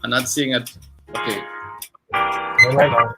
I'm not seeing it. Okay. Right on.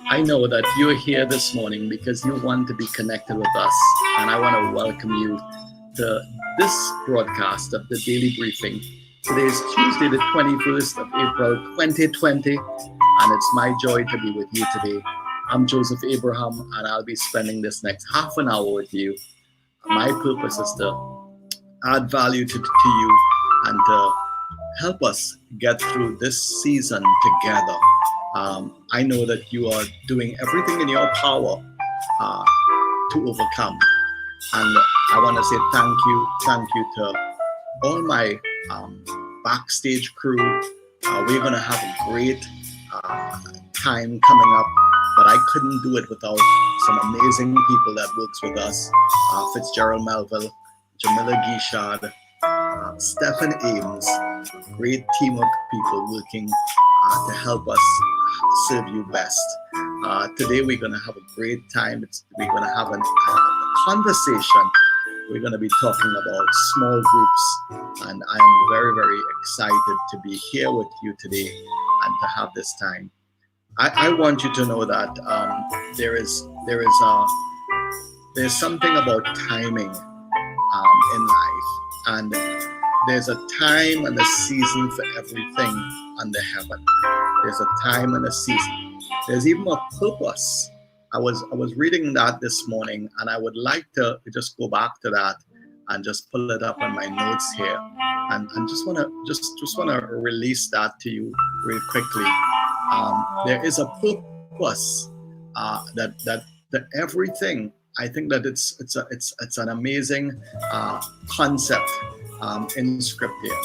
I know that you're here this morning because you want to be connected with us, and I want to welcome you to this broadcast of the Daily Briefing. Today is Tuesday, the 21st of April, 2020, and it's my joy to be with you today. I'm Joseph Abraham, and I'll be spending this next half an hour with you. My purpose is to add value to you and to help us get through this season together. I know that you are doing everything in your power to overcome. And I want to say thank you to all my backstage crew. We're going to have a great time coming up, but I couldn't do it without some amazing people that works with us. Fitzgerald Melville, Jamila Gishad, Stephen Ames, great team of people working to help us serve you best. Today we're going to have a great time. We're going to have a conversation. We're going to be talking about small groups, and I am very, very excited to be here with you today and to have this time. I want you to know that there's something about timing in life, and there's a time and a season for everything under heaven. There's a time and a season. There's even a purpose. I was reading that this morning, and I would like to just go back to that and just pull it up on my notes here, and just wanna release that to you real quickly. There is a purpose that everything. I think that it's an amazing concept in scripture.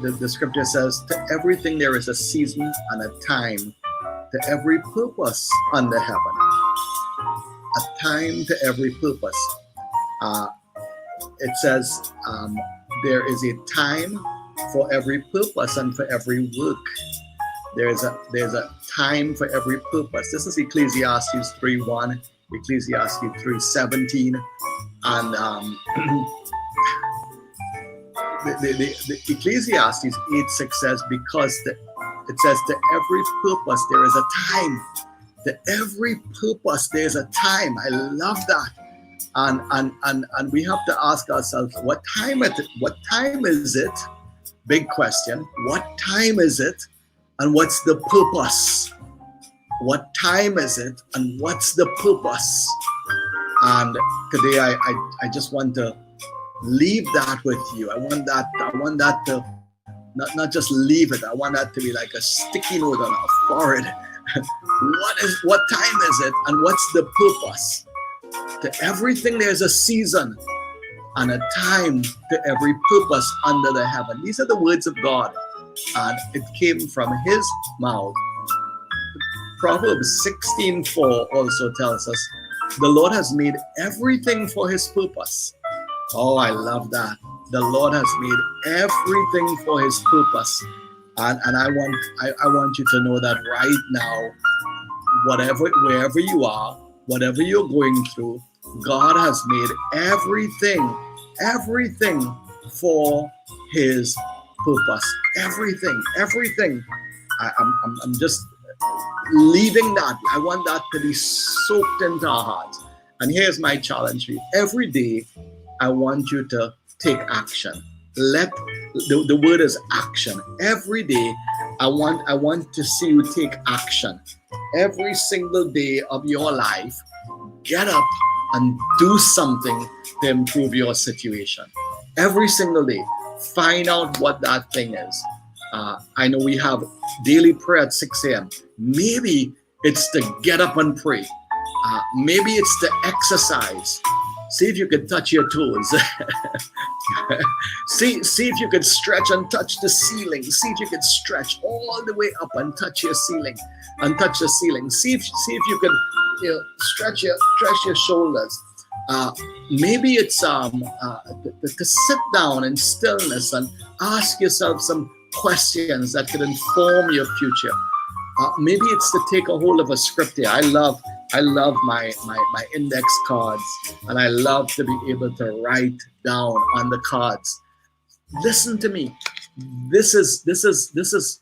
The scripture says, to everything there is a season and a time, to every purpose under heaven. A time to every purpose. It says there is a time for every purpose and for every work. There's a time for every purpose. This is Ecclesiastes 3:1, Ecclesiastes 3:17, and the Ecclesiastes 8:6 says, because it says to every purpose there is a time. To every purpose there's a time. I love that. And we have to ask ourselves, what time is it? Big question. What time is it? And what's the purpose? What time is it? And what's the purpose? And today I just want to leave that with you. I want that to not just leave it. I want that to be like a sticky note on our forehead. What time is it? And what's the purpose? To everything there's a season and a time to every purpose under the heaven. These are the words of God, and it came from his mouth. Proverbs 16:4 also tells us, the Lord has made everything for his purpose. Oh, I love that. The Lord has made everything for his purpose. And I want you to know that right now, wherever you are, whatever you're going through, God has made everything for His purpose. Everything. I'm just leaving that. I want that to be soaked into our hearts. And here's my challenge for you. Every day, I want you to take action. Let the word is action. Every day, I want to see you take action. Every single day of your life, get up and do something to improve your situation. Every single day, find out what that thing is. I know we have daily prayer at 6 a.m. Maybe it's to get up and pray. Maybe it's to exercise. See if you can touch your toes. see if you can stretch and touch the ceiling. See if you can stretch all the way up and touch your ceiling and touch the ceiling. See if you can stretch your shoulders. Maybe it's to sit down in stillness and ask yourself some questions that could inform your future. Maybe it's to take a hold of a script here. I love my index cards, and I love to be able to write down on the cards. Listen to me. This is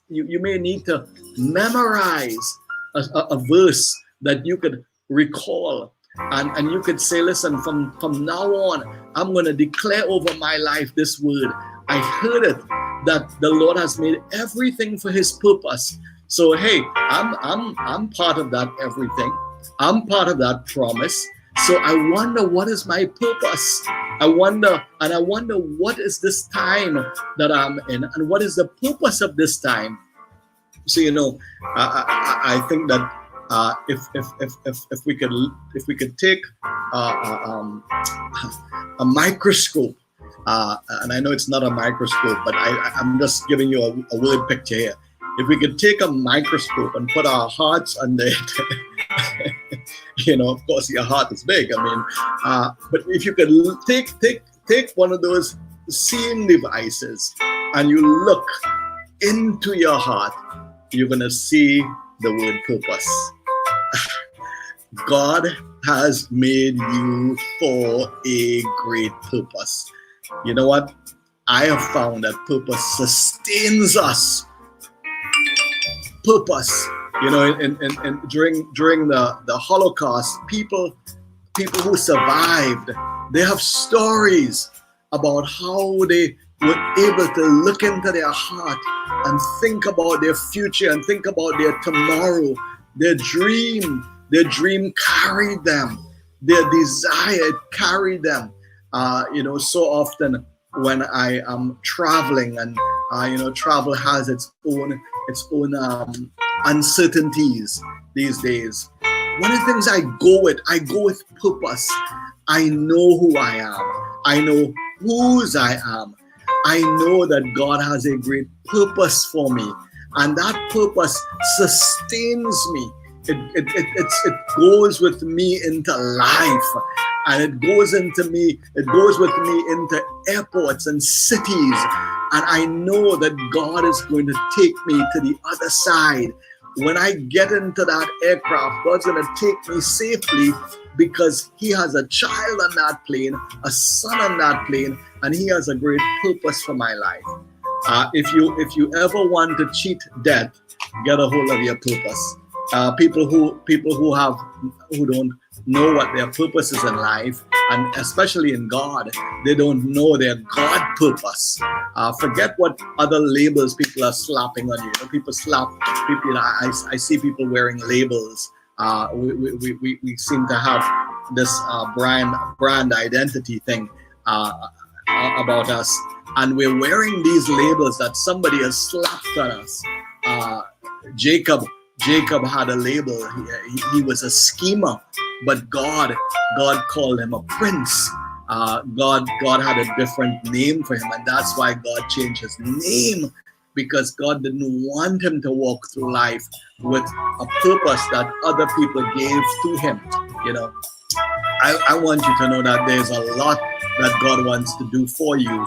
you may need to memorize a verse that you could recall, and you could say, listen, from now on, I'm going to declare over my life this word. I heard it, that the Lord has made everything for His purpose. So hey, I'm part of that everything. I'm part of that promise. So I wonder, what is my purpose? I wonder what is this time that I'm in, and what is the purpose of this time? So I think that if we could take a microscope, and I know it's not a microscope, but I'm just giving you a word picture here. If we could take a microscope and put our hearts under it, of course your heart is big. But if you could take one of those seeing devices and you look into your heart, you're gonna see the word purpose. God has made you for a great purpose. You know what? I have found that purpose sustains us. Purpose, during the Holocaust, people who survived, they have stories about how they were able to look into their heart and think about their future and think about their tomorrow. Their dream carried them. Their desire carried them. So often when I am traveling, and travel has its own uncertainties these days. One of the things I go with purpose. I know who I am. I know whose I am. I know that God has a great purpose for me, and that purpose sustains me. It goes with me into life, and it goes with me into airports and cities. And I know that God is going to take me to the other side. When I get into that aircraft, God's going to take me safely, because He has a child on that plane, a son on that plane, and He has a great purpose for my life. If you ever want to cheat death, get a hold of your purpose. People who don't know what their purpose is in life, and especially in God, they don't know their God purpose. Forget what other labels people are slapping on you. People slap people. I see people wearing labels. We seem to have this brand identity thing about us, and we're wearing these labels that somebody has slapped on us. Jacob had a label. He was a schemer, but God called him a prince. God had a different name for him, and that's why God changed his name, because God didn't want him to walk through life with a purpose that other people gave to him. I want you to know that there's a lot that God wants to do for you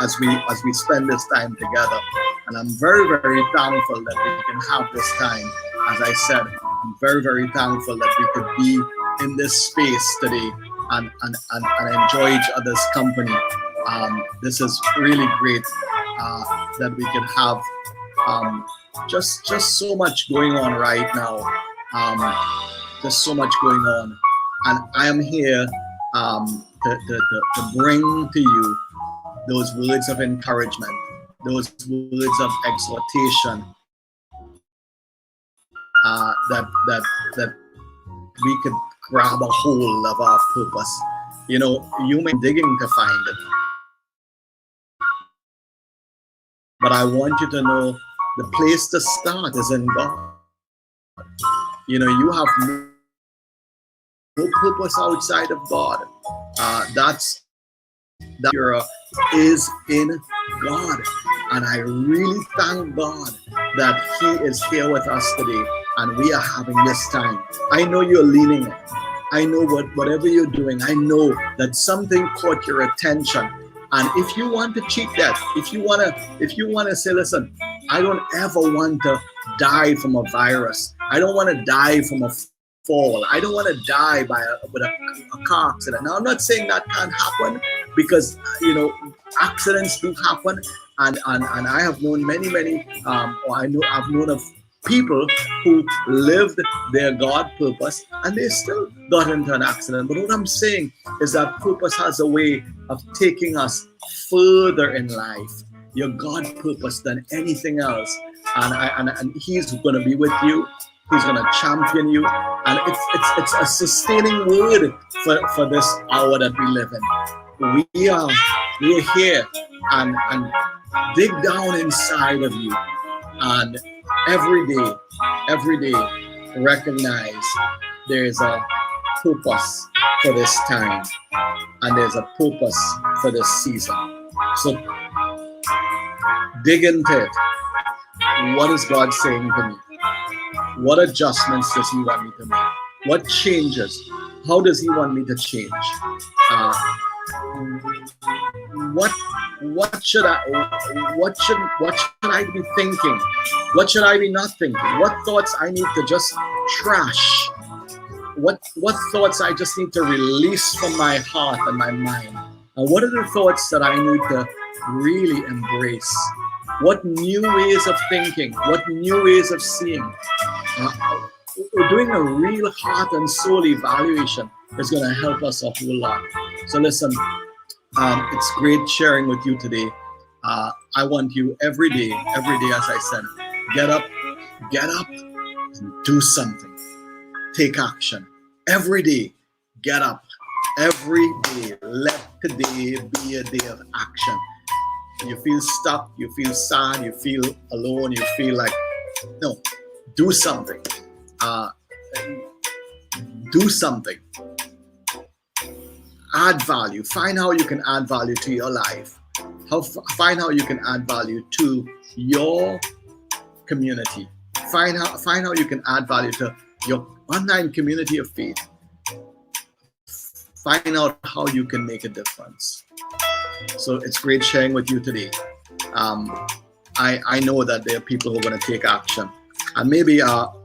as we spend this time together. And I'm very, very thankful that we can have this time, as I said, I'm very, very thankful that we could be in this space today and enjoy each other's company. This is really great that we can have just so much going on right now. Just so much going on, and I am here to bring to you those words of encouragement, those words of exhortation, that we could grab a hold of our purpose. You know, you may be digging to find it, but I want you to know the place to start is in God. You know, you have no purpose outside of God. That is in God. And I really thank God that He is here with us today and we are having this time. I know you're leaning in. I know whatever you're doing, I know that something caught your attention. And if you want to cheat that, if you want to say, listen, I don't ever want to die from a virus. I don't want to die from a fall. I don't want to die with a car accident. Now, I'm not saying that can't happen, because you know, accidents do happen, and I have known many, I've known of people who lived their God purpose and they still got into an accident. But what I'm saying is that purpose has a way of taking us further in life. Your God purpose than anything else, and He's going to be with you. He's going to champion you, and it's a sustaining word for this hour that we live in. We are here, and dig down inside of you, and every day recognize there is a purpose for this time, and there's a purpose for this season. So dig into it. What is God saying to me? What adjustments does He want me to make? What changes? How does He want me to change? What should I be thinking? What should I be not thinking? What thoughts I need to just trash? What thoughts I just need to release from my heart and my mind? And what are the thoughts that I need to really embrace? What new ways of thinking? What new ways of seeing? Doing a real heart and soul evaluation is going to help us a whole lot. So listen, it's great sharing with you today. I want you every day, as I said, get up, and do something. Take action. Every day, get up. Every day, let today be a day of action. You feel stuck, you feel sad, you feel alone, you feel like, no, do something. Do something. Add value. Find how you can add value to your life. Find how you can add value to your community. Find how you can add value to your online community of faith. Find out how you can make a difference. So it's great sharing with you today. I know that there are people who are going to take action, and maybe I'll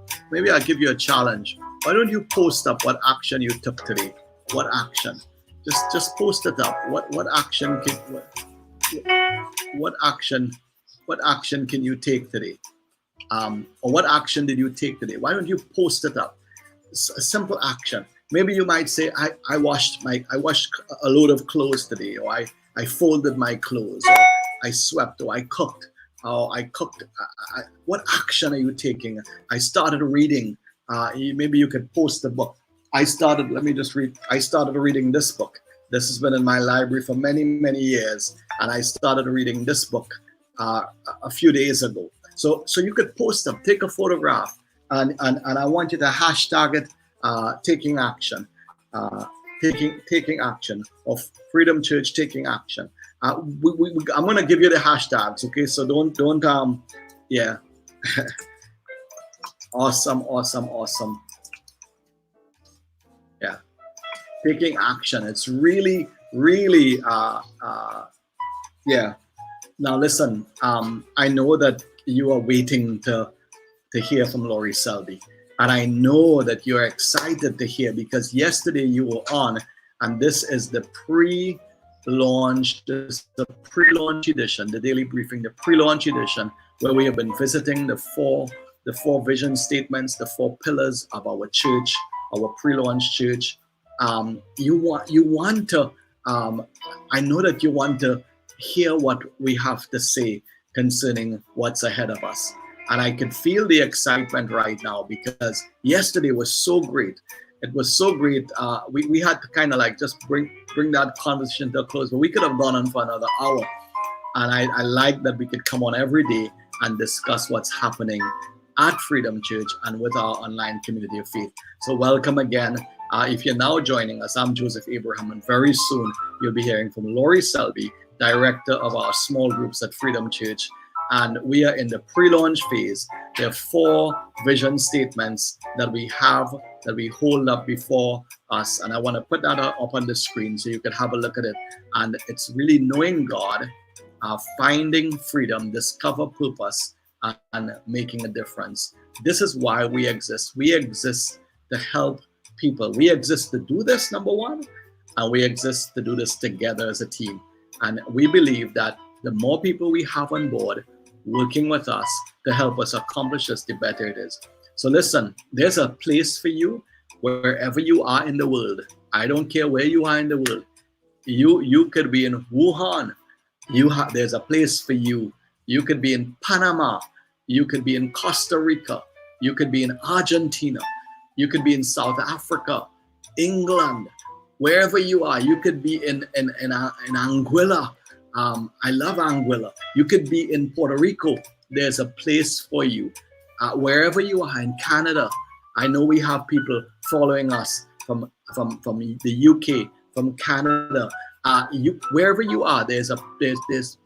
give you a challenge. Why don't you post up what action you took today? What action? Just post it up. What action can you take today? Or what action did you take today? Why don't you post it up? It's a simple action. Maybe you might say, I washed a load of clothes today, or I folded my clothes, or I swept, or I cooked. What action are you taking? I started reading. Maybe you could post a book. I started reading this book. This has been in my library for many, many years, and I started reading this book a few days ago. So you could post up, take a photograph, and I want you to hashtag it, taking action, taking action, of Freedom Church taking action. I'm gonna give you the hashtags, okay? So don't yeah. Awesome. Yeah, taking action. It's really yeah. Now listen, I know that you are waiting to hear from Laurie Selby. And I know that you're excited to hear, because yesterday you were on, and this is the pre-launch edition, the daily briefing, the pre-launch edition, where we have been visiting the four vision statements, the 4 pillars of our church, our pre-launch church. You want to, I know that you want to hear what we have to say concerning what's ahead of us. And I could feel the excitement right now, because yesterday was so great. It was so great. We had to kind of like just bring that conversation to a close, but we could have gone on for another hour. And I like that we could come on every day and discuss what's happening at Freedom Church and with our online community of faith. So welcome again. If you're now joining us, I'm Joseph Abraham, and very soon you'll be hearing from Lori Selby, director of our small groups at Freedom Church. And we are in the pre-launch phase. There are 4 vision statements that we have, that we hold up before us. And I want to put that up on the screen so you can have a look at it. And it's really knowing God, finding freedom, discover purpose, and making a difference. This is why we exist. We exist to help people. We exist to do this, number one, and we exist to do this together as a team. And we believe that the more people we have on board working with us to help us accomplish this, the better it is. So listen, there's a place for you wherever you are in the world. I don't care where you are in the world. You could be in Wuhan. There's a place for you. You could be in Panama. You could be in Costa Rica. You could be in Argentina. You could be in South Africa, England, wherever you are. You could be in Anguilla. I love Anguilla. You could be in Puerto Rico. There's a place for you. Wherever you are in Canada, I know we have people following us from the UK, from Canada. Wherever you are, there's a place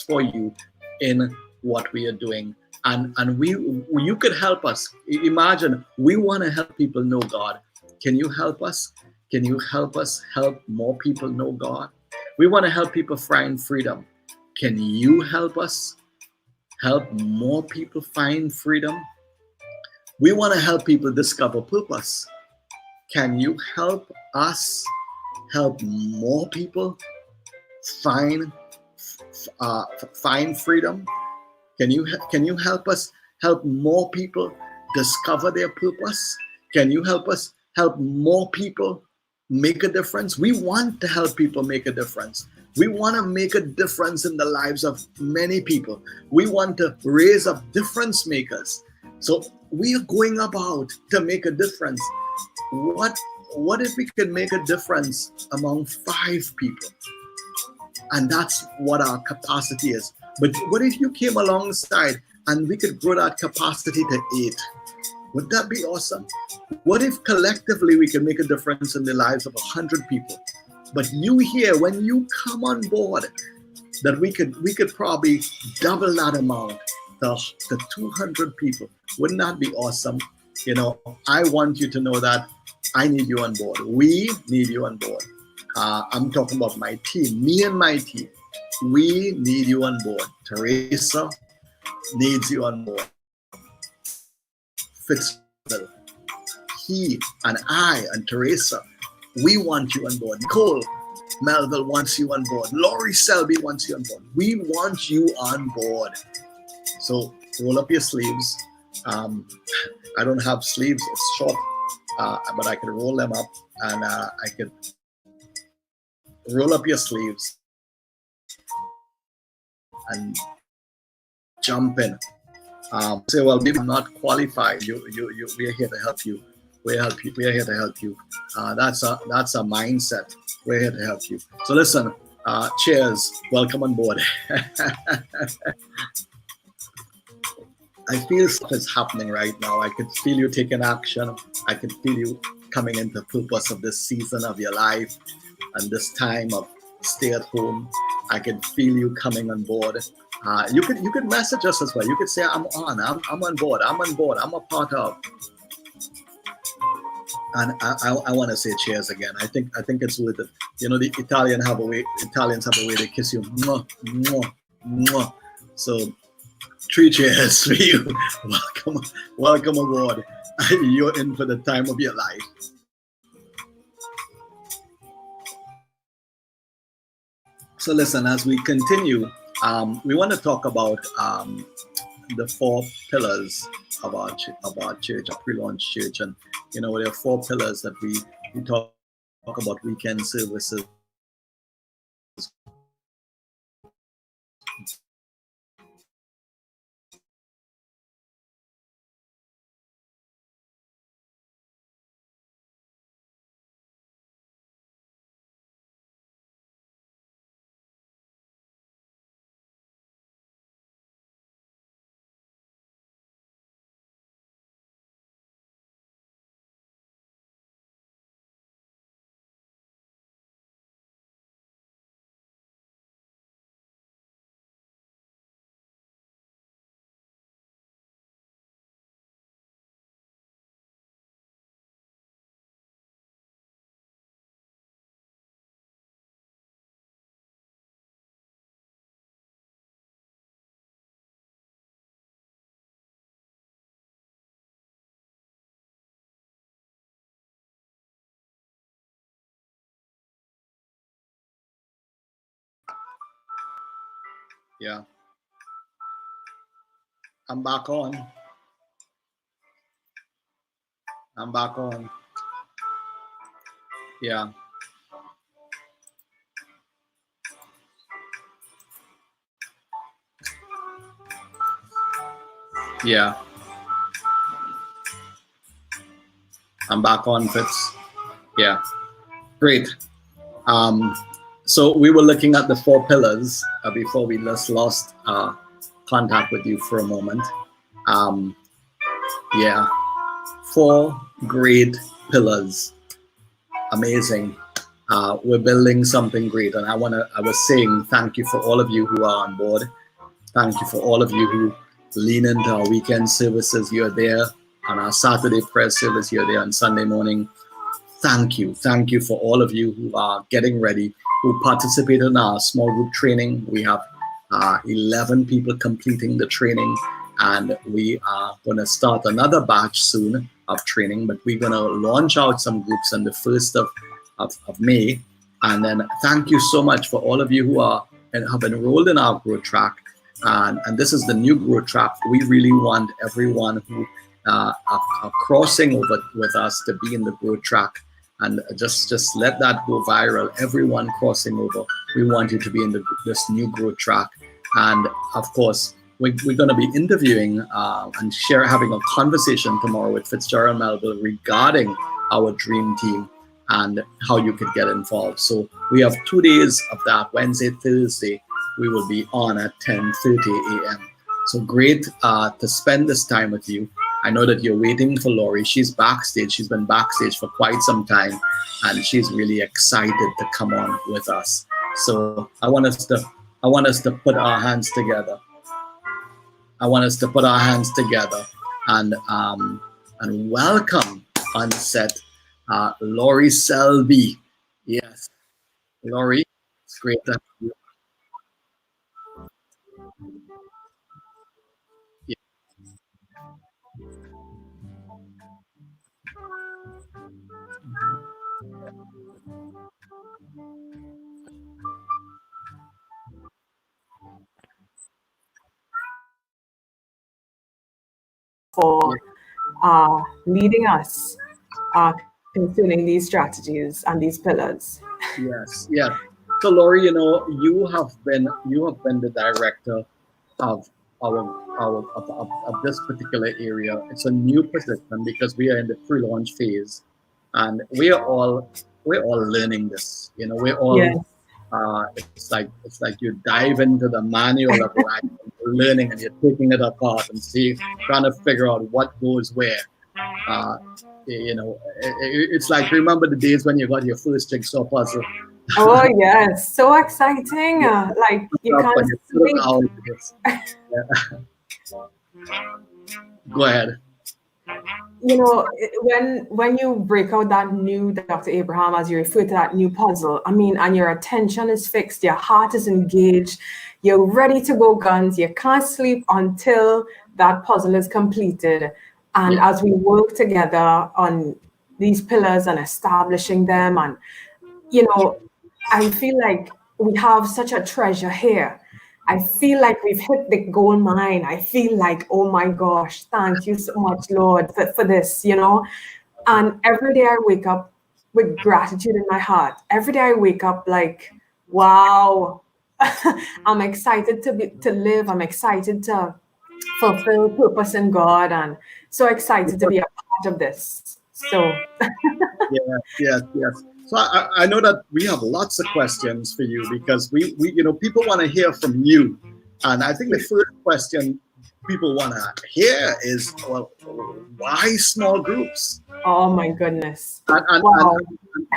for you in what we are doing, and you could help us. Imagine, we want to help people know God. Can you help us? Can you help us help more people know God? We want to help people find freedom. Can you help us help more people find freedom? We want to help people discover purpose. Can you help us help more people find freedom? Can you help us help more people discover their purpose? Can you help us help more people make a difference? We want to help people make a difference. We want to make a difference in the lives of many people. We want to raise up difference makers. So we are going about to make a difference. What if we could make a difference among 5 people? And that's what our capacity is. But what if you came alongside and we could grow that capacity to 8? Would that be awesome? What if collectively we can make a difference in the lives of 100 people? But you here, when you come on board, that we could probably double that amount to 200 people. Wouldn't that be awesome? You know, I want you to know that I need you on board. We need you on board. I'm talking about my team, me and my team. We need you on board. Teresa needs you on board. Fitzgerald, he and I and Teresa, we want you on board. Nicole Melville wants you on board. Lori Selby wants you on board. We want you on board. So roll up your sleeves. I don't have sleeves, it's short, but I can roll them up, and I could roll up your sleeves and jump in. Say, well, maybe I'm not qualified. We are here to help you. We are here to help you. That's a mindset. We're here to help you. So listen, cheers. Welcome on board. I feel stuff is happening right now. I could feel you taking action. I could feel you coming into purpose of this season of your life and this time of stay at home. I can feel you coming on board. You could message us as well. You could say, I'm on board, I'm a part of. And I want to say cheers again. I think it's worth it. You know, the Italians have a way they kiss you. Mwah, mwah, mwah. So Three cheers for you. Welcome aboard. You're in for the time of your life. So listen, as we continue, we want to talk about the four pillars of our church, our pre-launch church, and there are four pillars that we talk about: weekend services, yeah. I'm back on. Yeah. Yeah. I'm back on, Fitz. Yeah. Great. So we were looking at the four pillars before we just lost contact with you for a moment. Yeah. Four great pillars. Amazing. We're building something great, and I was saying thank you for all of you who are on board. Thank you for all of you who lean into our weekend services. You're there on our Saturday prayer service. You're there on Sunday morning. Thank you for all of you who are getting ready, who participated in our small group training. We have 11 people completing the training, and we are going to start another batch soon of training, but we're going to launch out some groups on the 1st of May. And then thank you so much for all of you who are and have enrolled in our growth track. And this is the new growth track. We really want everyone who are crossing over with us to be in the growth track, and just let that go viral. Everyone crossing over, we want you to be in this new growth track. And of course, we're going to be interviewing and having a conversation tomorrow with Fitzgerald Melville regarding our dream team and how you could get involved. So we have 2 days of that. Wednesday, Thursday, we will be on at 10:30 a.m. So great to spend this time with you. I know that you're waiting for Lori. She's backstage. She's been backstage for quite some time, and she's really excited to come on with us. So I want us to put our hands together. And welcome on set Lori Selby. Yes, Lori, it's great to have you. Yeah. For leading us concerning these strategies and these pillars. Yes, yeah. So Lori, you have been the director of of this particular area. It's a new position because we are in the pre-launch phase, and we're all learning this. We're all. Yes. It's like you dive into the manual of life, and you're learning, and you're taking it apart and trying to figure out what goes where. It's like, remember the days when you got your first jigsaw puzzle. Oh yes, so exciting! Like you can't sleep. Go ahead. when you break out that new Dr. Abraham, as you refer to that new puzzle, I mean, and your attention is fixed, your heart is engaged, you're ready to go guns, you can't sleep until that puzzle is completed. And as we work together on these pillars and establishing them, and I feel like we have such a treasure here. I feel like we've hit the gold mine. I feel like, oh my gosh, thank you so much, Lord, for this, And every day I wake up with gratitude in my heart. Every day I wake up like, wow, I'm excited to live. I'm excited to fulfill purpose in God, and so excited to be a part of this. So Yes. So I know that we have lots of questions for you because we people want to hear from you, and I think the first question people want to hear is, well, why small groups? oh my goodness. And, Wow.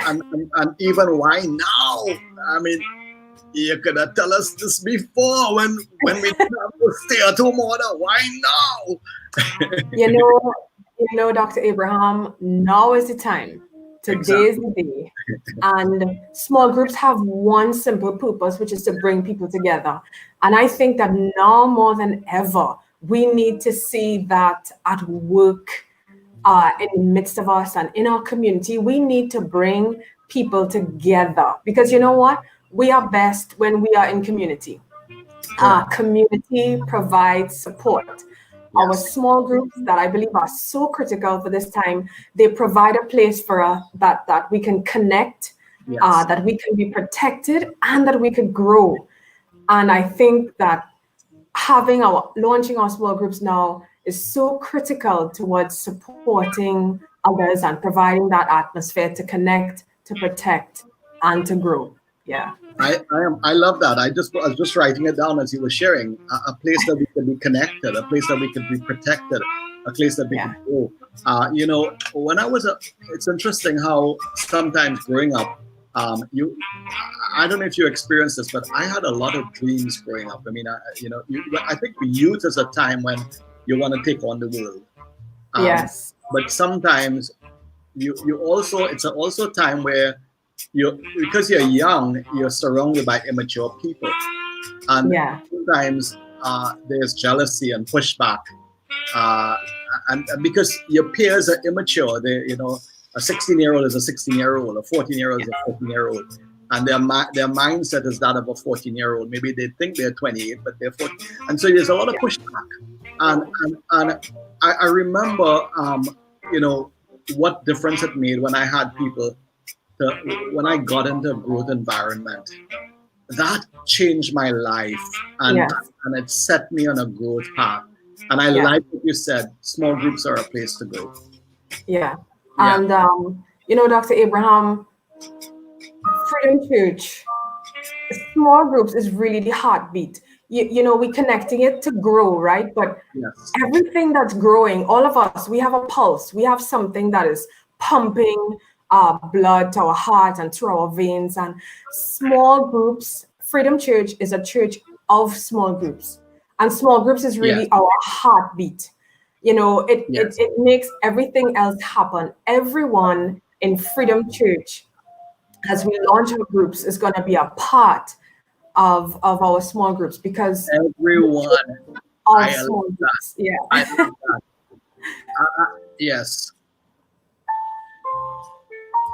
and even why now? I mean, you could have tell us this before when we didn't have to stay at home order. Why now? Dr. Abraham, now is the time. Today is the day. And small groups have one simple purpose, which is to bring people together. And I think that now more than ever, we need to see that at work, in the midst of us and in our community. We need to bring people together, because you know what? We are best when we are in community. Community provides support. Our small groups that I believe are so critical for this time, they provide a place for us that we can connect, that we can be protected, and that we could grow. And I think that launching our small groups now is so critical towards supporting others and providing that atmosphere to connect, to protect, and to grow. Yeah. I love that. I was just writing it down as you were sharing. A place that we could be connected, a place that we could be protected, a place that we could go. When it's interesting how sometimes growing up, I don't know if you experienced this, but I had a lot of dreams growing up. I mean, I think youth is a time when you want to take on the world. Yes. But sometimes it's also a time where because you're young, you're surrounded by immature people, and sometimes there's jealousy and pushback, and because your peers are immature, a 16-year-old is a 16-year-old, a 14-year-old is a 14-year-old, and their mindset is that of a 14-year-old. Maybe they think they're 28, but they're 14, and so there's a lot of pushback. And I remember, what difference it made when I had people. When I got into a growth environment, that changed my life, and it set me on a growth path. And I like what you said, small groups are a place to go. Yeah. And, Dr. Abraham, Freedom Church, small groups is really the heartbeat. We're connecting it to grow, right? But everything that's growing, all of us, we have a pulse. We have something that is pumping blood to our heart and through our veins. And small groups, Freedom Church is a church of small groups. And small groups is really our heartbeat. It makes everything else happen. Everyone in Freedom Church, as we launch our groups, is going to be a part of our small groups, because everyone are small groups. Yeah. I love that. Yes.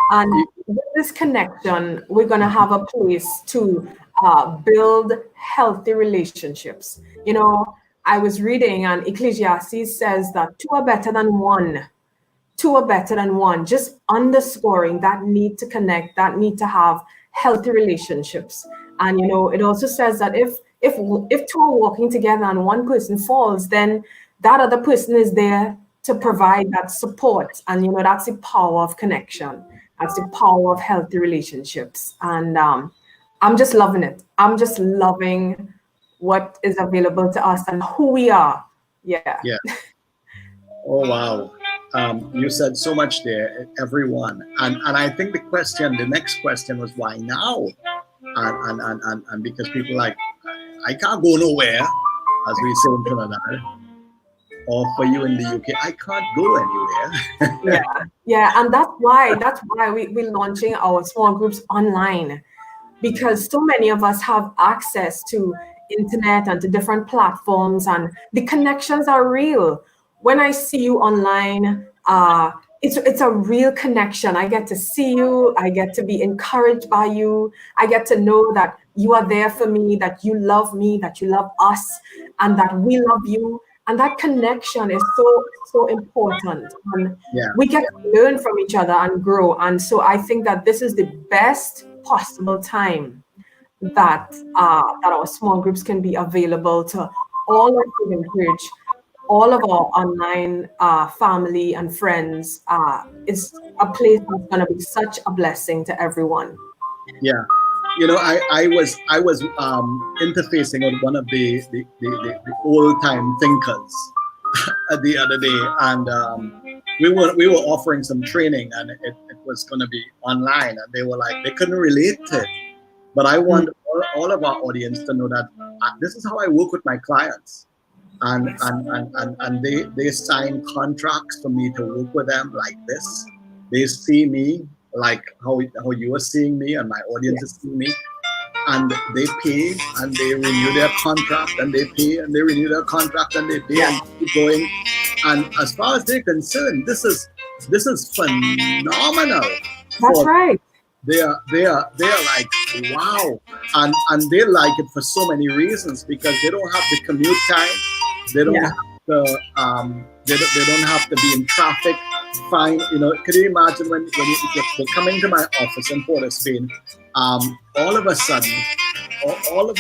And with this connection, we're going to have a place to build healthy relationships. I was reading, and Ecclesiastes says that two are better than one. Two are better than one, just underscoring that need to connect, that need to have healthy relationships. And, it also says that if two are walking together and one person falls, then that other person is there to provide that support. And, that's the power of connection. That's the power of healthy relationships. And I'm just loving it. I'm just loving what is available to us and who we are. Yeah. Oh, wow. You said so much there, everyone. And I think the next question was, why now? And because people I can't go nowhere, as we say in Trinidad. or for you in the UK, I can't go anywhere. Yeah, and that's why we're launching our small groups online, because so many of us have access to internet and to different platforms, and the connections are real. When I see you online, it's a real connection. I get to see you, I get to be encouraged by you, I get to know that you are there for me, that you love me, that you love us, and that we love you. And that connection is so important. And Yeah. we get to learn from each other and grow. And so I think that this is the best possible time that that our small groups can be available to all of you. Encourage all of our online family and friends. It's a place that's going to be such a blessing to everyone. Yeah. I was interfacing with one of the old time thinkers the other day, and we were offering some training, and it was going to be online, and they were like, they couldn't relate to it. But I want all of our audience to know that this is how I work with my clients, and they sign contracts for me to work with them like this. They see me like how you are seeing me, and my audience is seeing me, and they pay and they renew their contract, and they pay and they renew their contract, and they pay and keep going. And as far as they're concerned, this is phenomenal. That's right. They are like, wow, and they like it for so many reasons, because they don't have the commute time, they don't have the they don't have to be in traffic. Fine, could you imagine when you're coming to my office in Port of Spain, all of a sudden, hold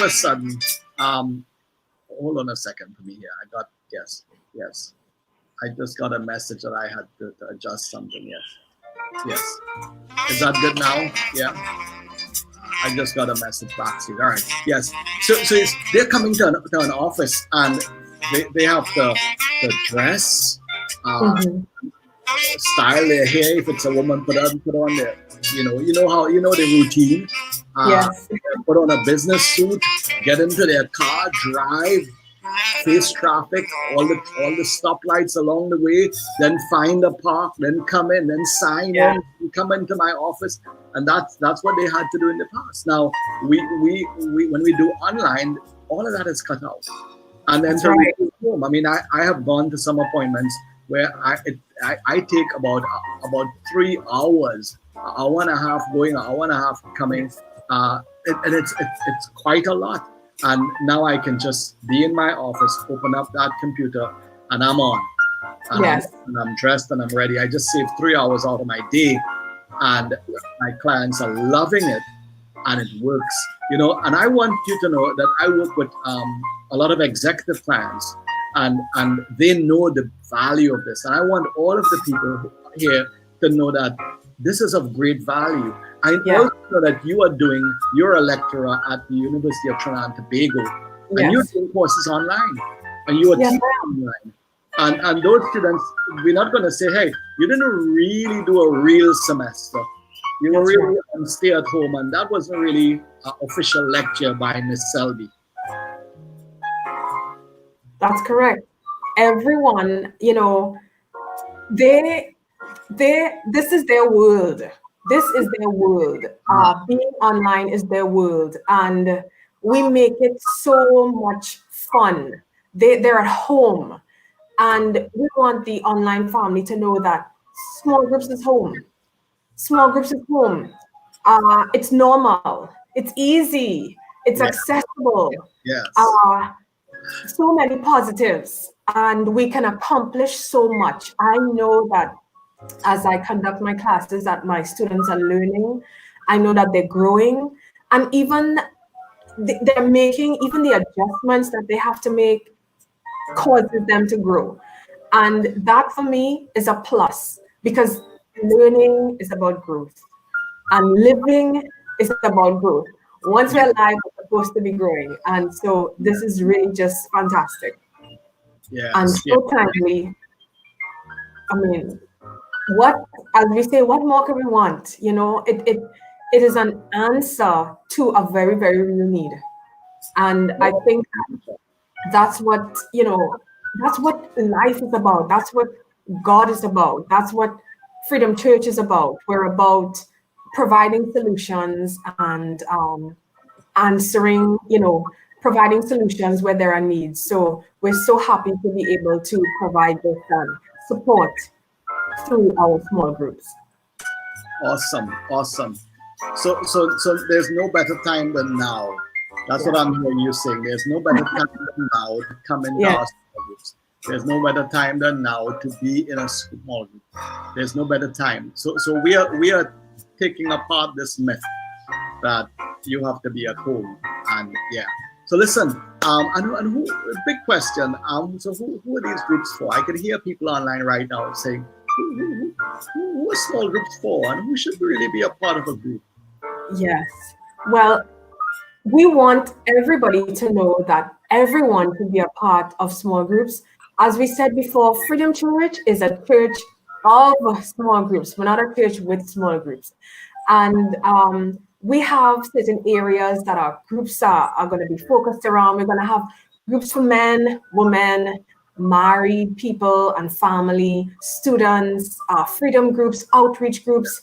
on a second for me here. I got yes, I just got a message that I had to adjust something. Yes. Is that good now? Yeah. I just got a message back to you. All right. Yes. So they're coming to an office, and they have to dress, style their hair. If it's a woman, put on their, the routine. Yes. Put on a business suit, get into their car, drive, face traffic, all the stoplights along the way, then find a park, then come in, then sign in, come into my office, and that's what they had to do in the past. Now we when we do online, all of that is cut out, and then we go home. I mean, I have gone to some appointments where I take about 3 hours, an hour and a half going, an hour and a half coming, and it's quite a lot. And now I can just be in my office, open up that computer, and I'm on. And I'm dressed and I'm ready. I just saved 3 hours out of my day, and my clients are loving it, and it works. And I want you to know that I work with a lot of executive clients, and they know the value of this. And I want all of the people here to know that this is of great value. I also know that you're a lecturer at the University of Trinidad and Tobago, and you're doing courses online, and you are teaching online. And those students, we're not going to say, hey, you didn't really do a real semester. You were really stay at home, and that wasn't really an official lecture by Miss Selby. That's correct. Everyone, this is their world. This is their world. Being online is their world, and we make it so much fun. They're at home, and we want the online family to know that small groups is home. Small groups is home. It's normal. It's easy. It's accessible. Yes. So many positives, and we can accomplish so much. I know that as I conduct my classes, that my students are learning. I know that they're growing, and even they're making even the adjustments that they have to make causes them to grow. And that for me is a plus, because learning is about growth and living is about growth. Once we're alive, we're supposed to be growing. And so this is really just fantastic. Yes. And so timely. I mean, as we say, what more can we want? It is an answer to a very, very real need. And I think that's what, that's what life is about. That's what God is about. That's what Freedom Church is about. We're about providing solutions and answering, providing solutions where there are needs. So we're so happy to be able to provide this support through our small groups. Awesome. So there's no better time than now. That's what I'm hearing you saying. There's no better time than now to come into our small groups. There's no better time than now to be in a small group. There's no better time. So we are taking apart this myth that you have to be at home. And yeah. So listen, and who, big question. So who are these groups for? I can hear people online right now saying, who are small groups for, and who should really be a part of a group? Yes. Well, we want everybody to know that everyone can be a part of small groups. As we said before, Freedom Church is a church of small groups. We're not a church with small groups. And we have certain areas that our groups are going to be focused around. We're going to have groups for men, women, married people and family, students, freedom groups, outreach groups,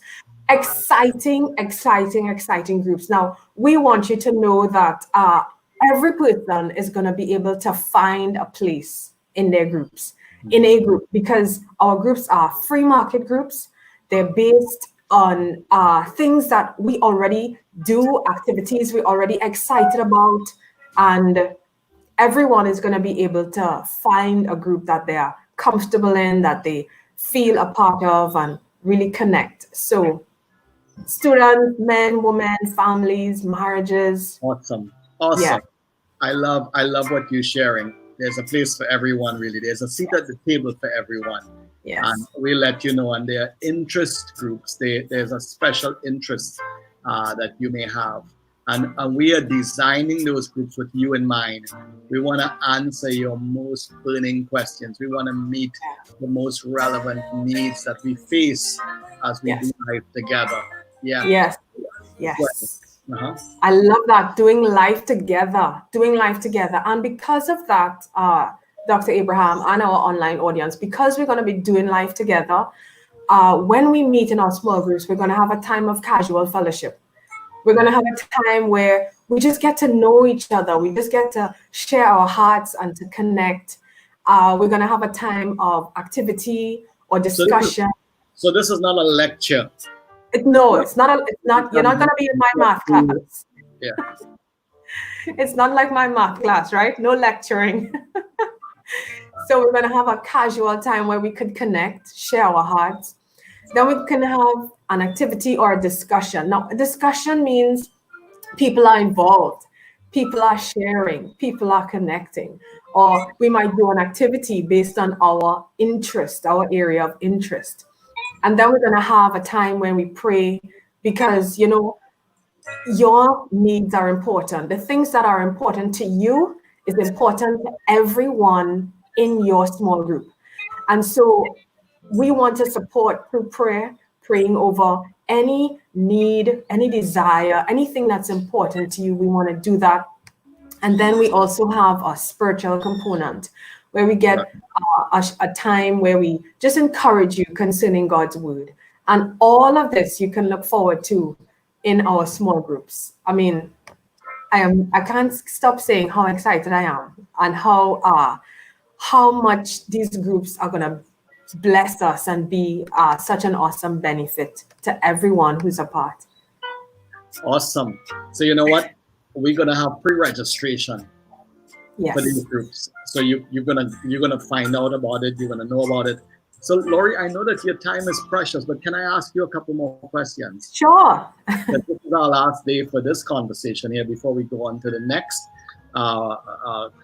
exciting groups. Now, we want you to know that every person is going to be able to find a place in their groups, in a group, because our groups are free market groups. They're based on things that we already do, activities we're already excited about, and everyone is going to be able to find a group that they are comfortable in, that they feel a part of, and really connect. So students, men, women, families, marriages. Awesome. Yeah. I love what you're sharing. There's a place for everyone, really. There's a seat at the table for everyone. Yes. And we let you know, and there are interest groups. There's a special interest that you may have. And we are designing those groups with you in mind. We want to answer your most burning questions. We want to meet the most relevant needs that we face as we do life together. Yeah. Yes. Uh-huh. I love that, doing life together. And because of that, Dr. Abraham and our online audience, because we're going to be doing life together, when we meet in our small groups, we're going to have a time of casual fellowship. We're going to have a time where we just get to know each other. We just get to share our hearts and to connect. We're going to have a time of activity or discussion. So this is not a lecture. No, it's not. You're not going to be in my math class. Yeah. It's not like my math class, right? No lecturing. So we're going to have a casual time where we could connect, share our hearts. Then we can have an activity or a discussion. Now, a discussion means people are involved, people are sharing, people are connecting. Or we might do an activity based on our interest, our area of interest. And then we're going to have a time when we pray, because, your needs are important. The things that are important to you is important to everyone in your small group. And so we want to support through prayer, praying over any need, any desire, anything that's important to you. We want to do that. And then we also have a spiritual component where we get a time where we just encourage you concerning God's word. And all of this you can look forward to in our small groups. I mean, I can't stop saying how excited I am and how much these groups are going to bless us and be such an awesome benefit to everyone who's a part. Awesome. So you know what? We're gonna have pre-registration for these groups. So you're gonna find out about it. You're gonna know about it. So Lori, I know that your time is precious, but can I ask you a couple more questions? Sure. This is our last day for this conversation here before we go on to the next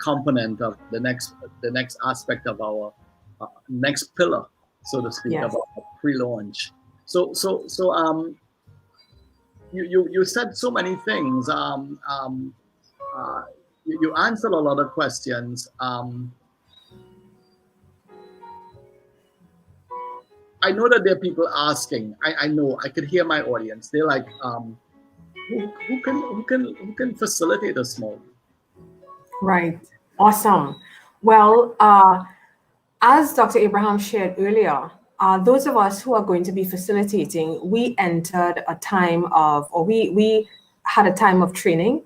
component of the next aspect of our next pillar, so to speak, of our pre-launch. So you said so many things. You answered a lot of questions. I know that there are people asking. I know. I could hear my audience. They're like, who can facilitate a small group? Right. Awesome. Well, As Dr. Abraham shared earlier, those of us who are going to be facilitating, we entered a time of, or we had a time of training.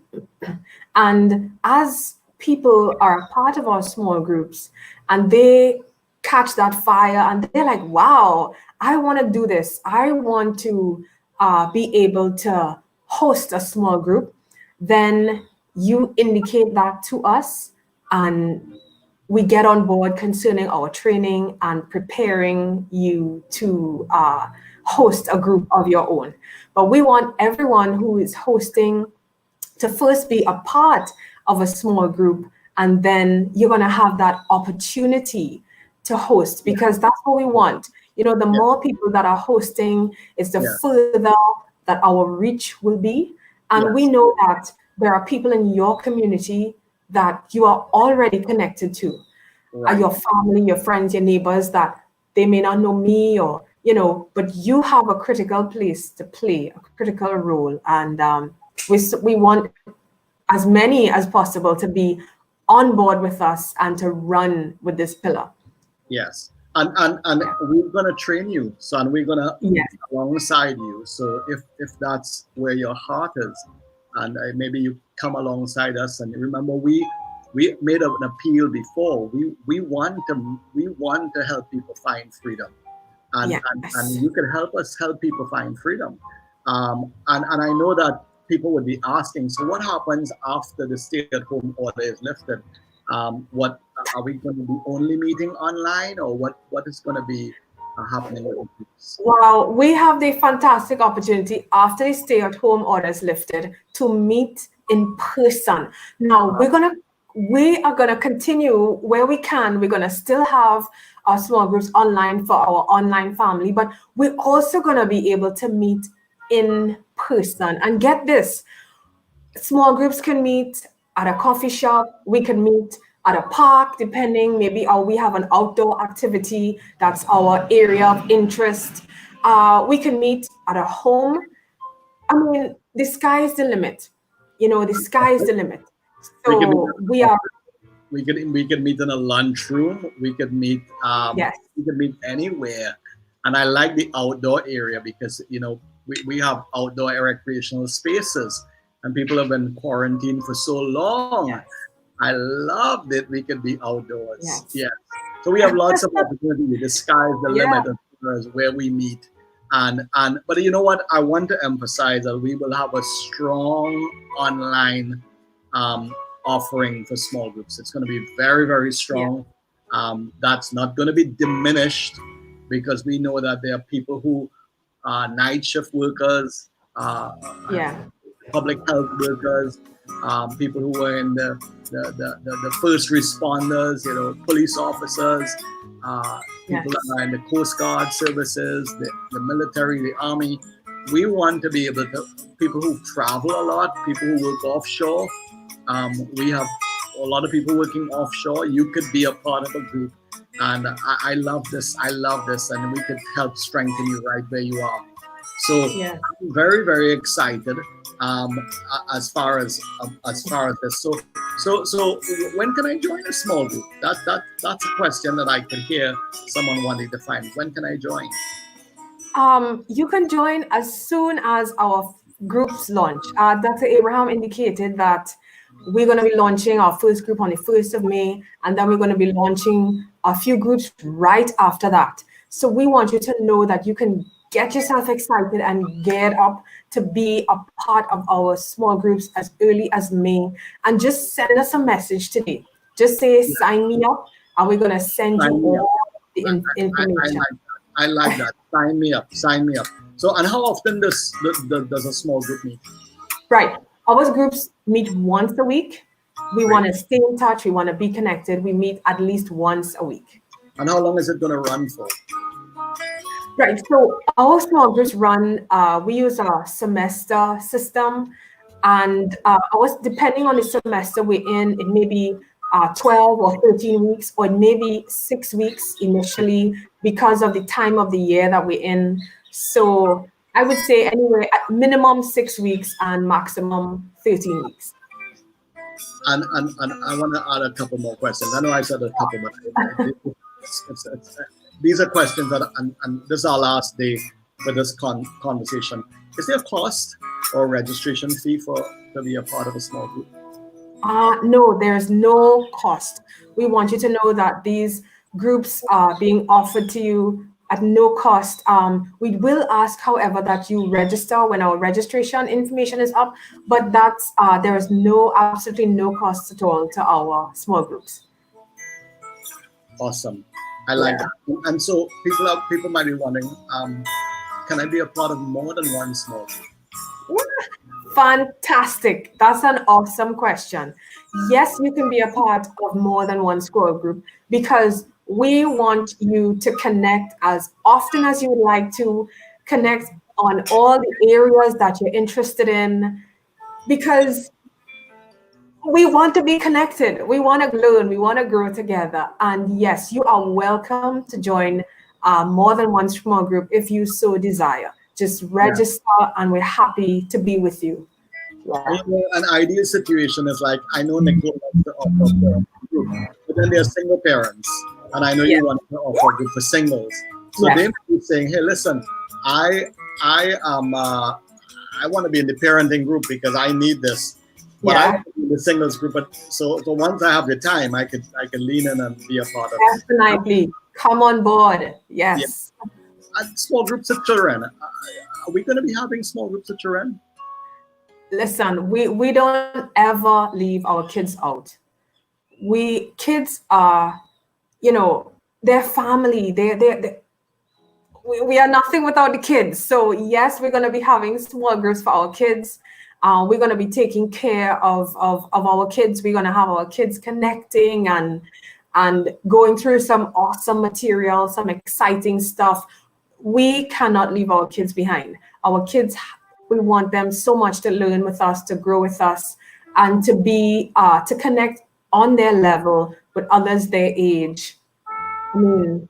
And as people are part of our small groups and they catch that fire and they're like, wow, I want to do this. I want to be able to host a small group. Then you indicate that to us and we get on board concerning our training and preparing you to host a group of your own. But we want everyone who is hosting to first be a part of a small group, and then you're going to have that opportunity to host, because that's what we want. You know, the more people that are hosting is the further that our reach will be. And we know that there are people in your community that you are already connected to, your family, your friends, your neighbors, that they may not know me, or, you know, but you have a critical place to play, a critical role. And we want as many as possible to be on board with us and to run with this pillar. Yes. And we're going to train you, son. We're going to alongside you. So if that's where your heart is, and maybe you come alongside us. And remember, we made an appeal before. We want to help people find freedom, and you can help us help people find freedom. And I know that people would be asking, so what happens after the stay-at-home order is lifted? What are we going to be only meeting online, or what is going to be happening with groups? Well, we have the fantastic opportunity after the stay-at-home order is lifted to meet in person. Now we are gonna continue where we can. We're gonna still have our small groups online for our online family, but we're also gonna be able to meet in person. And get this, small groups can meet at a coffee shop, we can meet at a park, depending, maybe we have an outdoor activity that's our area of interest. We can meet at a home. I mean, the sky is the limit. You know, the sky is the limit. So we could meet in a lunchroom. We could meet we could meet anywhere. And I like the outdoor area because, you know, we have outdoor recreational spaces, and people have been quarantined for so long. Yes. I love that we could be outdoors. Yes. So we have lots of opportunity. The sky is the limit as far as where we meet. But you know what? I want to emphasize that we will have a strong online offering for small groups. It's going to be very, very strong. That's not going to be diminished, because we know that there are people who are night shift workers, public health workers, people who are in the first responders, you know, police officers, people that are in the Coast Guard services, the military, the army. We want to be able to, people who travel a lot, people who work offshore. We have a lot of people working offshore. You could be a part of a group. And I love this. I love this. And we could help strengthen you right where you are. So I'm very, very excited as far as this. So when can I join a small group? That's a question that I can hear someone wanting to find. When can I join? You can join as soon as our groups launch. Dr. Abraham indicated that we're going to be launching our first group on the 1st of May, and then we're going to be launching a few groups right after that. So we want you to know that you can get yourself excited and get up to be a part of our small groups as early as May. And just send us a message today. Just say, sign me up, and we're going to send you all the information. I like that. Sign me up. Sign me up. So, and how often does a small group meet? Right. Our groups meet once a week. We want to stay in touch. We want to be connected. We meet at least once a week. And how long is it going to run for? Right. So our small groups run, we use a semester system. And depending on the semester we're in, it may be 12 or 13 weeks, or maybe 6 weeks initially, because of the time of the year that we're in. So I would say anywhere at minimum 6 weeks and maximum 13 weeks. And I want to add a couple more questions. I know I said a couple, but these are questions that, and this is our last day for this conversation. Is there a cost or registration fee to be a part of a small group? No, there's no cost. We want you to know that these groups are being offered to you at no cost. We will ask, however, that you register when our registration information is up, but there is absolutely no cost at all to our small groups. Awesome. I like that. And so people might be wondering, can I be a part of more than one small group? Fantastic. That's an awesome question. Yes, you can be a part of more than one small group because we want you to connect as often as you would like to, connect on all the areas that you're interested in, because we want to be connected. We want to learn. We want to grow together. And yes, you are welcome to join more than one small group if you so desire. Just register, and we're happy to be with you. Yeah. An ideal situation is like, I know Nicole wants to offer a group, but then there are single parents, and I know you want to offer a group for singles. So they might be saying, hey, listen, I want to be in the parenting group because I need this. But I want to be in the singles group. But so once I have the time, I could lean in and be a part of it. Definitely. Come on board. Yes. Yeah. And small groups of children. Are we going to be having small groups of children? Listen, we don't ever leave our kids out. Kids are, they're family. We are nothing without the kids. So yes, we're going to be having small groups for our kids. We're going to be taking care of our kids. We're going to have our kids connecting and going through some awesome material, some exciting stuff. We cannot leave our kids behind. Our kids, we want them so much to learn with us, to grow with us, and to be to connect on their level with others their age. I mean,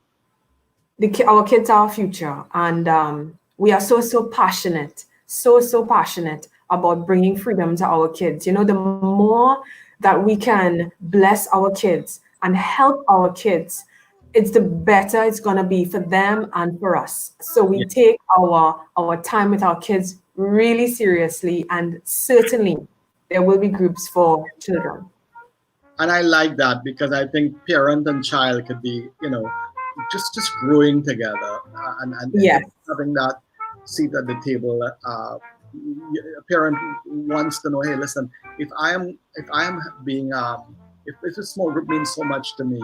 our kids are our future, and we are so passionate, so passionate about bringing freedom to our kids. The more that we can bless our kids and help our kids, it's the better it's going to be for them and for us. So we take our time with our kids really seriously, and certainly there will be groups for children. And I like that because I think parent and child could be, just growing together and having that seat at the table. A parent wants to know, hey, listen, if a small group means so much to me,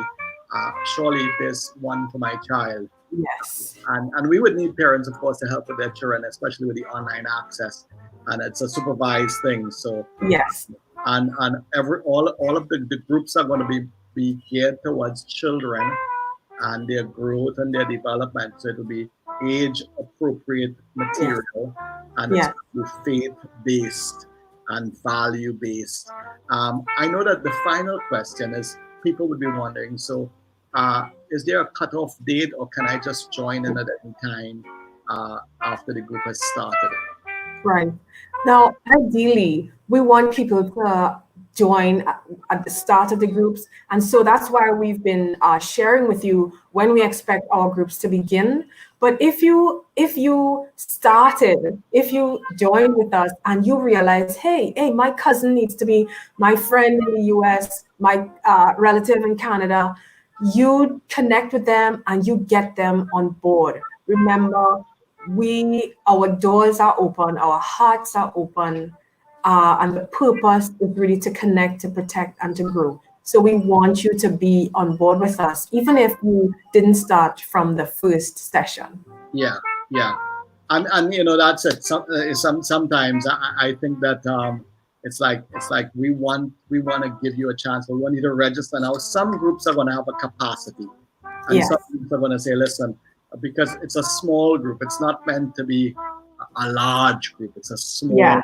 surely there's one for my child. Yes. And we would need parents, of course, to help with their children, especially with the online access. And it's a supervised thing. So yes. And all of the groups are going to be geared towards children and their growth and their development. So it will be age appropriate material, and it's faith-based and value-based. I know that the final question is, people would be wondering, so is there a cutoff date, or can I just join in at any time after the group has started? Right. Now, ideally, we want people to join at the start of the groups. And so that's why we've been sharing with you when we expect our groups to begin. But if you joined with us and you realize, hey, my cousin needs to be my friend in the US, my relative in Canada, you connect with them and you get them on board. Remember, our doors are open, our hearts are open, and the purpose is really to connect, to protect, and to grow. So we want you to be on board with us, even if you didn't start from the first session. Yeah. And that's it. Sometimes I think that it's like we want to give you a chance. We want you to register. Now, some groups are going to have a capacity, and some groups are going to say, listen, because it's a small group, it's not meant to be a large group. It's a small,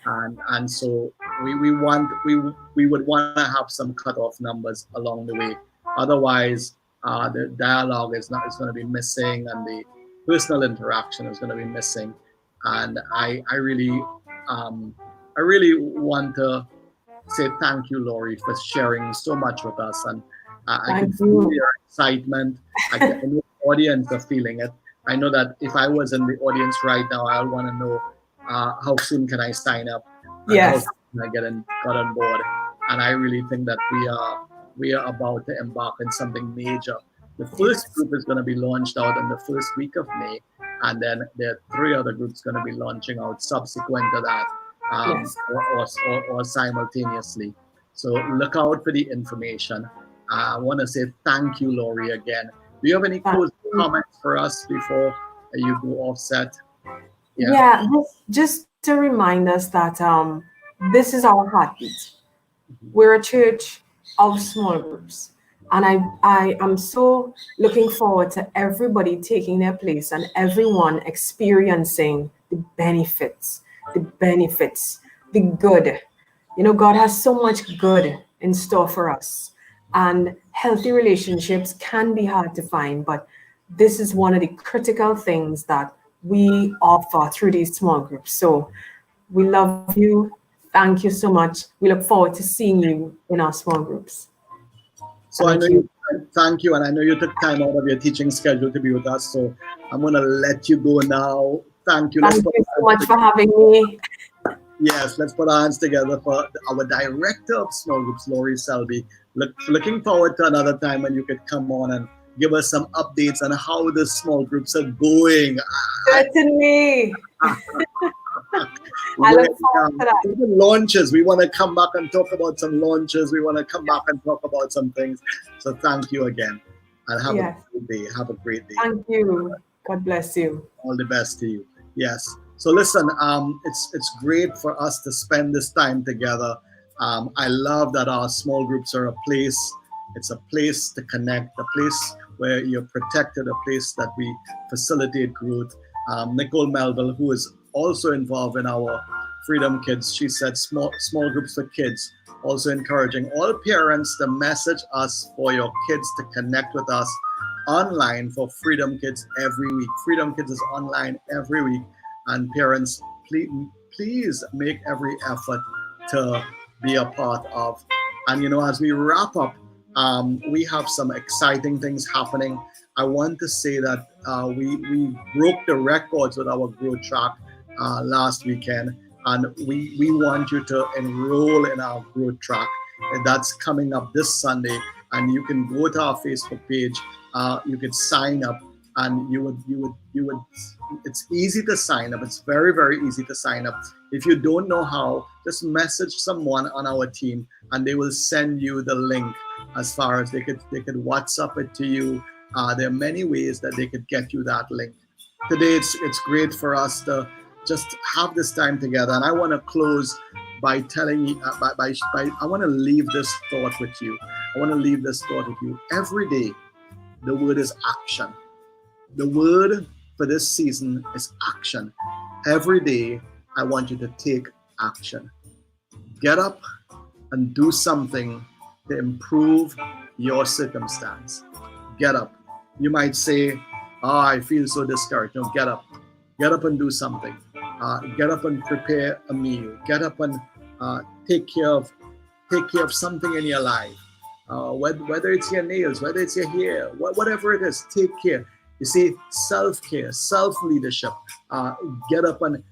and so we would want to have some cutoff numbers along the way. Otherwise, the dialogue is going to be missing, and the personal interaction is going to be missing. And I really want to say thank you, Lori, for sharing so much with us. And I can feel your excitement. I know the audience are feeling it. I know that if I was in the audience right now, I'll want to know how soon can I sign up? And how Yes. soon can I got on board? And I really think that we are about to embark on something major. The first group is going to be launched out in the first week of May, and then there are 3 other groups going to be launching out subsequent to that, Yes. or simultaneously. So look out for the information. I want to say thank you, Laurie, again. Do you have any closing comments for us before you go offset? Yeah, just to remind us that this is our heartbeat. We're a church of small groups. And I am so looking forward to everybody taking their place and everyone experiencing the benefits, the good. You know, God has so much good in store for us. And healthy relationships can be hard to find, but this is one of the critical things that we offer through these small groups. So we love you. Thank you so much. We look forward to seeing you in our small groups. So I know thank you, and I know you took time out of your teaching schedule to be with us. So I'm gonna let you go now. Thank you. Thank you so much for having me. Yes, let's put our hands together for our director of small groups, Laurie Selby. Looking forward to another time when you could come on and give us some updates on how the small groups are going. Certainly. I look forward to that. Even launches, we want to come back and talk about some launches. We want to come back and talk about some things. So thank you again, and have a great day. Have a great day. Thank you. God bless you. All the best to you. Yes. So listen, it's great for us to spend this time together. I love that our small groups are a place. It's a place to connect, a place where you're protected, a place that we facilitate growth. Nicole Melville, who is also involved in our Freedom Kids, she said small groups for kids, also encouraging all parents to message us for your kids to connect with us online for Freedom Kids every week. Freedom Kids is online every week, and parents, please make every effort to be a part of. And you know, as we wrap up, we have some exciting things happening. I want to say that we broke the records with our growth track last weekend, and we want you to enroll in our growth track. And that's coming up this Sunday, and you can go to our Facebook page. You could sign up, and you would. It's easy to sign up. It's very, very easy to sign up. If you don't know how, just message someone on our team, and they will send you the link. As far as they could WhatsApp it to you. There are many ways that they could get you that link. Today, it's great for us to just have this time together, and I want to close by telling you. I want to leave this thought with you. Every day, the word is action. The word for this season is action. Every day, I want you to take action. Get up and do something to improve your circumstance. Get up. You might say, I feel so discouraged. No, get up. Get up and do something. Get up and prepare a meal. Get up and take care of something in your life. Whether it's your nails, whether it's your hair, whatever it is, take care. You see, self-care, self-leadership. Get up and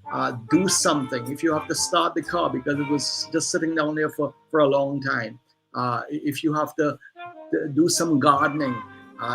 do something. If you have to start the car because it was just sitting down there for a long time. If you have to do some gardening,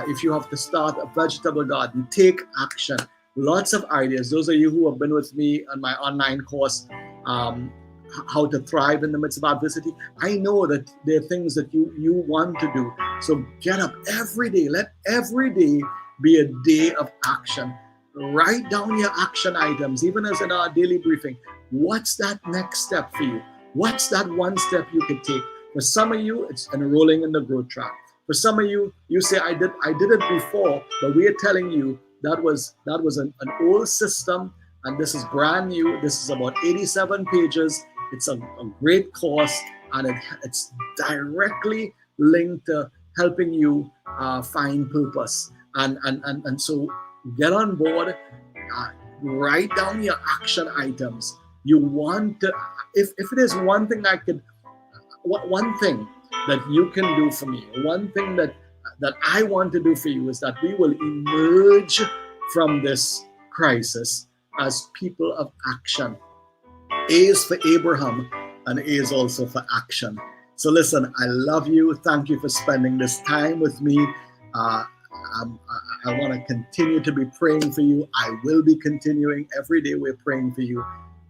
if you have to start a vegetable garden, take action. Lots of ideas. Those of you who have been with me on my online course, How to Thrive in the Midst of Adversity, I know that there are things that you want to do. So get up every day. Let every day be a day of action. Write down your action items, even as in our daily briefing. What's that next step for you? What's that one step you could take? For some of you, it's enrolling in the growth track. For some of you, you say, I did it before, but we are telling you that was an old system, and this is brand new. This is about 87 pages. It's a great course, and it's directly linked to helping you find purpose. And so get on board, write down your action items. You want to, if it is one thing that you can do for me, one thing that that I want to do for you is that we will emerge from this crisis as people of action. A is for Abraham, and A is also for action. So listen, I love you. Thank you for spending this time with me. I want to continue to be praying for you. I will be continuing. Every day we're praying for you.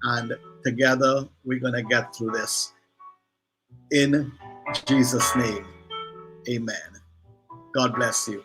And together we're going to get through this. In Jesus' name, amen. God bless you.